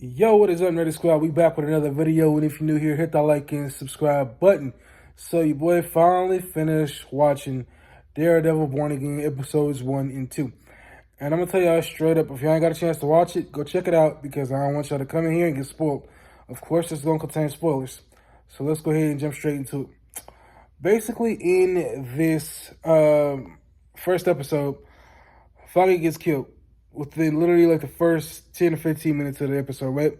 Yo, what is up, Nerdy Squad? We back with another video, and if you're new here, hit that like and subscribe button. So your boy finally finished watching Daredevil Born Again Episodes 1 and 2. And I'm going to tell y'all straight up, if y'all ain't got a chance to watch it, go check it out, because I don't want y'all to come in here and get spoiled. Of course, it's going to contain spoilers. So let's go ahead and jump straight into it. Basically, in this first episode, Foggy gets killed within literally like the first 10 or 15 minutes of the episode, right?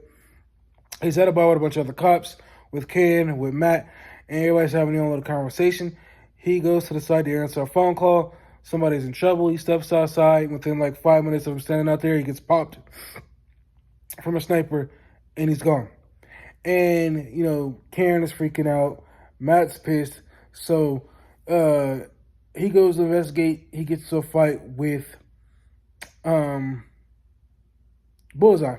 He's at a bar with a bunch of other cops, with Ken, with Matt, and everybody's having their own little conversation. He goes to the side to answer a phone call. Somebody's in trouble. He steps outside. Within like 5 minutes of him standing out there, he gets popped from a sniper, and he's gone. And, you know, Karen is freaking out. Matt's pissed. So he goes to investigate. He gets to a fight with Bullseye.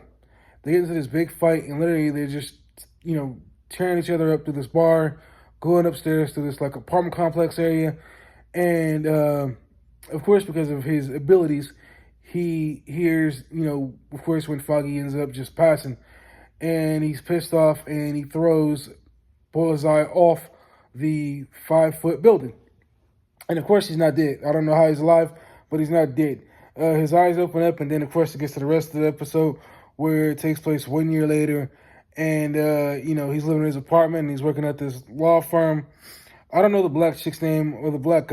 They get into this big fight, and literally they're just, you know, tearing each other up through this bar, going upstairs to this like apartment complex area. And of course, because of his abilities, he hears, you know, of course, when Foggy ends up just passing, and he's pissed off, and he throws Bullseye off the 5-foot building. And of course, he's not dead. I don't know how he's alive, but he's not dead. His eyes open up, and then, of course, it gets to the rest of the episode where it takes place 1 year later. And, you know, he's living in his apartment, and he's working at this law firm. I don't know the black chick's name or the black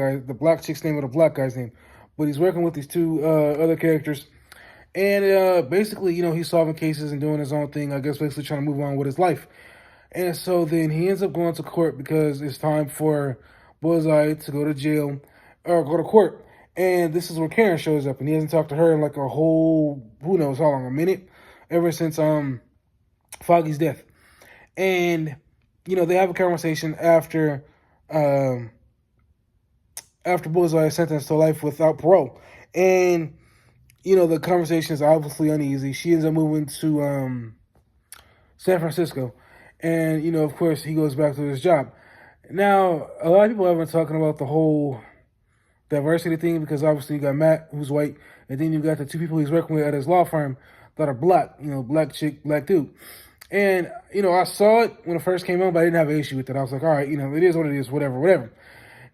chick's name or the black guy's name. But he's working with these two other characters. And basically, you know, he's solving cases and doing his own thing, I guess, basically trying to move on with his life. And so then he ends up going to court because it's time for Bullseye to go to jail or go to court. And this is where Karen shows up, and he hasn't talked to her in like a whole, who knows how long, a minute, ever since Foggy's death. And, you know, they have a conversation after Bullseye is sentenced to life without parole. And, you know, the conversation is obviously uneasy. She ends up moving to San Francisco. And, you know, of course, he goes back to his job. Now, a lot of people have been talking about the whole diversity thing, because obviously you got Matt, who's white, and then you got the two people he's working with at his law firm that are black, you know, black chick, black dude. And, you know, I saw it when it first came on, but I didn't have an issue with it. I was like, all right, you know, it is what it is, whatever.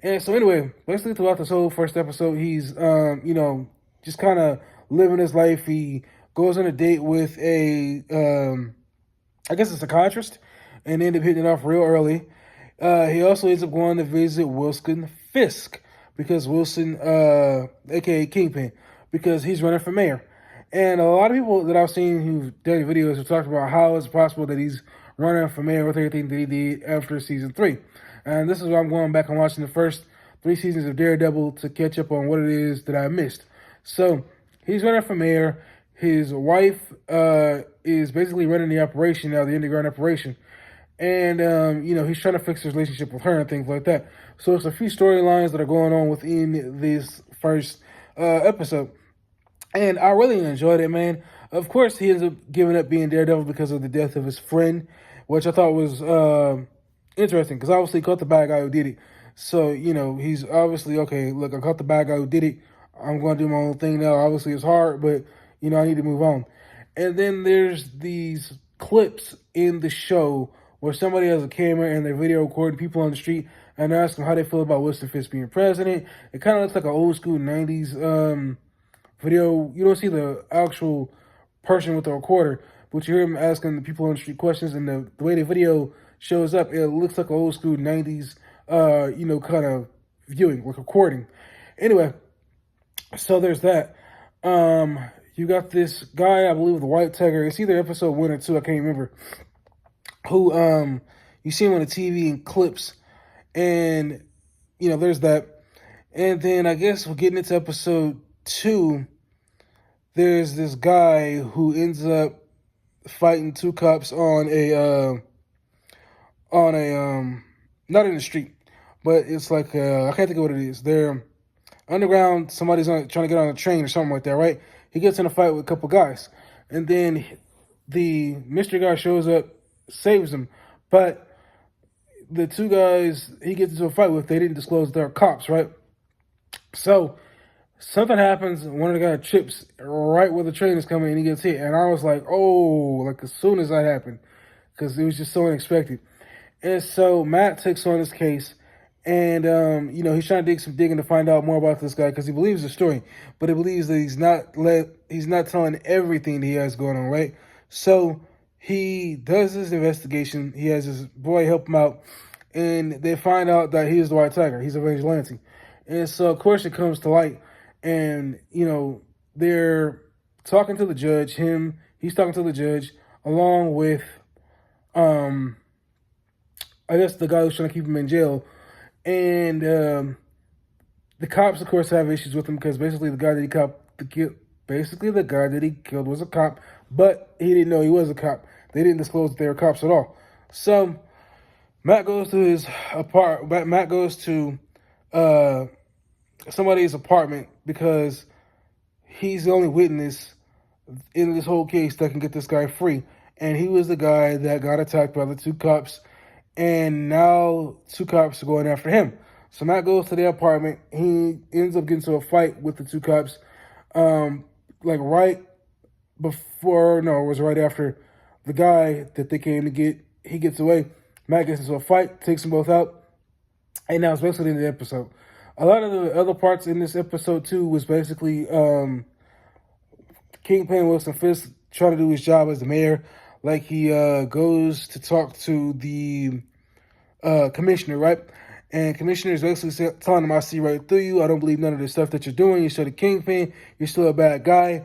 And so anyway, basically throughout this whole first episode, he's, you know, just kind of living his life. He goes on a date with a, I guess a psychiatrist, and end up hitting it off real early. He also ends up going to visit Wilson Fisk, because Wilson, a.k.a. Kingpin, because he's running for mayor. And a lot of people that I've seen who've done videos have talked about how it's possible that he's running for mayor with everything that he did after season 3. And this is why I'm going back and watching the first 3 seasons of Daredevil to catch up on what it is that I missed. So he's running for mayor. His wife is basically running the operation now, the underground operation. And, you know, he's trying to fix his relationship with her and things like that. So it's a few storylines that are going on within this first episode. And I really enjoyed it, man. Of course, he ends up giving up being Daredevil because of the death of his friend, which I thought was interesting, because obviously he caught the bad guy who did it. So, you know, he's obviously, okay, look, I caught the bad guy who did it. I'm going to do my own thing now. Obviously, it's hard, but, you know, I need to move on. And then there's these clips in the show where somebody has a camera and they're video recording people on the street and ask them how they feel about Wilson Fisk being president. It kind of looks like an old school 90s video. You don't see the actual person with the recorder, but you hear him asking the people on the street questions, and the way the video shows up, it looks like an old school 90s, you know, kind of viewing, like recording. Anyway, so there's that. You got this guy, I believe, the White Tiger. It's either episode 1 or 2, I can't remember, who you see him on the TV in clips, and, you know, there's that. And then I guess we're getting into episode 2. There's this guy who ends up fighting 2 cops on a not in the street, but it's like I can't think of what it is. They're underground. Somebody's trying to get on a train or something like that, right? He gets in a fight with a couple guys, and then the mystery guy shows up, saves him, but the 2 guys he gets into a fight with, they didn't disclose they're cops, right? So something happens. One of the guys trips right where the train is coming, and he gets hit. And I was like, oh, like as soon as that happened, because it was just so unexpected. And so Matt takes on this case, and he's trying to do some digging to find out more about this guy because he believes the story, but he believes that he's not telling everything that he has going on, right? So he does his investigation. He has his boy help him out, and they find out that he is the White Tiger. He's a vigilante, and so of course it comes to light, and they're talking to the judge. He's talking to the judge along with I guess the guy who's trying to keep him in jail. And the cops, of course, have issues with him because basically the guy that he killed was a cop, but he didn't know he was a cop. They didn't disclose that they were cops at all. So Matt goes to his apartment. Matt goes to somebody's apartment because he's the only witness in this whole case that can get this guy free. And he was the guy that got attacked by the two cops, and now two cops are going after him. So Matt goes to their apartment. He ends up getting into a fight with the two cops, right after the guy that they came to get. He gets away. Matt gets into a fight, takes them both out, and now it's basically the end of the episode. A lot of the other parts in this episode too was basically Kingpin Wilson Fisk trying to do his job as the mayor. Like he goes to talk to the commissioner, right? And commissioner is basically telling him, I see right through you. I don't believe none of the stuff that you're doing. You're still the Kingpin. You're still a bad guy.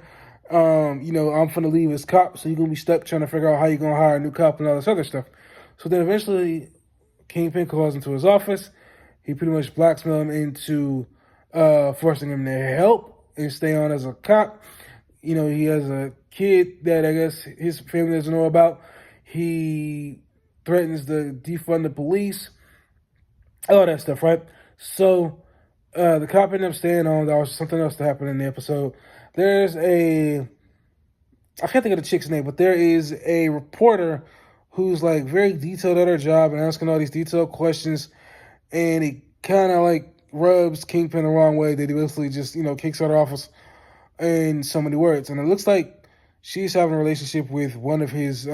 I'm finna leave as cop, so you're going to be stuck trying to figure out how you're going to hire a new cop and all this other stuff. So then eventually Kingpin calls into his office. He pretty much blackmails him into forcing him to help and stay on as a cop. He has a kid that I guess his family doesn't know about. He threatens to defund the police, all that stuff, right? So the cop ended up staying on. There was something else that happened in the episode. I can't think of the chick's name, but there is a reporter who's like very detailed at her job and asking all these detailed questions, and he kind of like rubs Kingpin the wrong way. That he basically just kicks out of office in so many words. And it looks like she's having a relationship with one of his,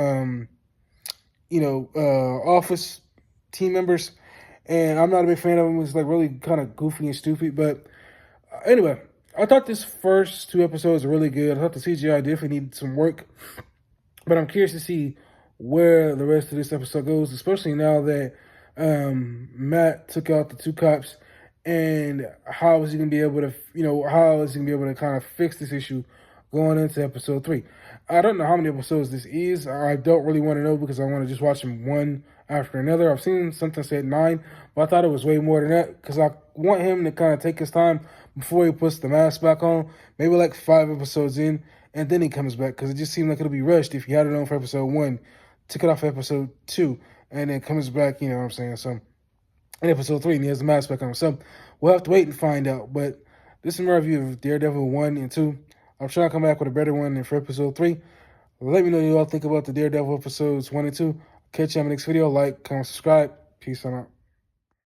office team members. And I'm not a big fan of him. He's like really kind of goofy and stupid. But anyway, I thought this first two episodes were really good. I thought the CGI definitely needed some work. But I'm curious to see where the rest of this episode goes, especially now that Matt took out the two cops. And how is he going to be able to, kind of fix this issue going into episode 3? I don't know how many episodes this is. I don't really want to know because I want to just watch them one after another. I've seen something said 9, but I thought it was way more than that because I want him to kind of take his time before he puts the mask back on. Maybe like 5 episodes in, and then he comes back because it just seemed like it'll be rushed if he had it on for episode 1, took it off for episode 2, and then comes back, you know what I'm saying? So in episode 3, and he has the mask back on. So we'll have to wait and find out. But this is my review of Daredevil 1 and 2. I'm trying to come back with a better one for episode 3. Let me know what you all think about the Daredevil episodes 1 and 2. Catch you on the next video. Like, comment, subscribe. Peace out.